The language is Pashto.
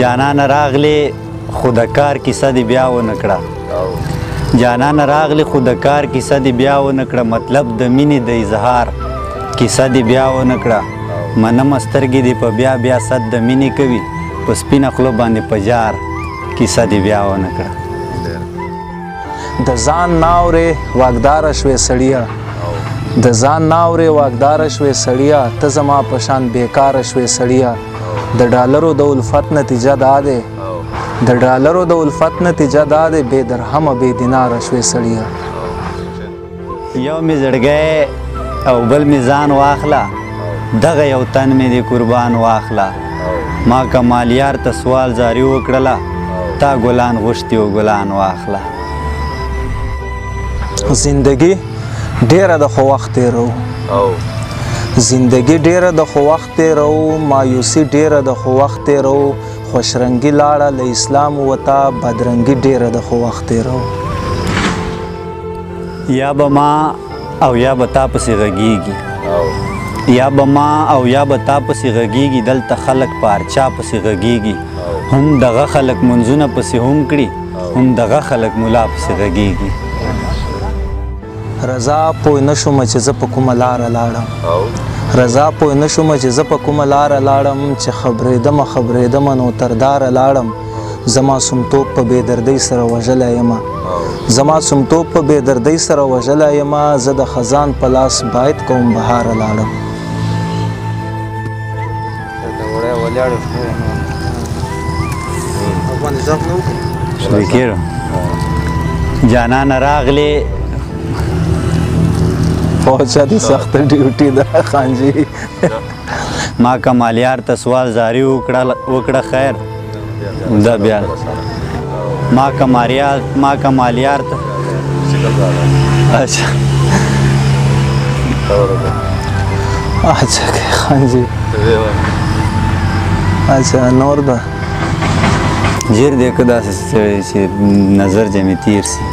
جانان راغلی خو د کار کیسه دې بیا ونه کړه جانان راغلی خو د کار کیسه دې بیا ونه کړه مطلب د مینې د اظهار کیسه دې بیا ونه کړه منمه سترګې دې په بیا بیا صد د مینې کوي په سپینه خوله باندې په جار کیسه دې بیا ونه کړه د ځان ناورې واګداره شوې سړیه د ځان ناورې واګداره شوې سړیه ته زما په شان بیکاره شوې سړیه د ډالرو د الفت نتیجه دا دی د ډالرو د الفت نتیجه دا دی بې درهمه بې دیناره شوې سړیه یو مې زړګی او بل مې ځان واخله دغه یو تن مې دې قربان واخله ما کمالیار ته سوال زاری وکړله تا ګلان غوښتي و ګلان واخله زندگی ډیره د خو وخت تیرو زندگی ډیره د خو وخت تیرو مایوسی ډیره د خو وخت تیرو خوشرنګي لاړه له اسلام وته بدرنګي ډیره د خو وخت تیرو یا به ما او یا به تا پسې غږیږي یا به ما او یا به تا پسې غږیږي دلته خلک په هر چا پسې غږیږي هم دغه خلک منځونه پسې هم کړي هم دغه خلک ملا پسې غږیږي رضا پوه نه شوم چې زه په کومه لاره لاړم رضا پوه نه شوم چې زه په کومه لاره لاړم چې خبرېدمه نو ترداره لاړم زما سمتوب په بېدردۍ سره وژلی یمه زما سمتوب په بېدردۍ سره وژلی یمه زه د خزان په لاس باید کوم بهاره لاړم شریکیرو جانان راغلی پوچا دی سخت ډیوټي ده خانجي ما کمالیار ته سوال زاری وکړه خیر دا بیا ما کمالیار ته اچھا خانجي اچھا نور ده جیر دی که داسې چې نظر جمع تیر سي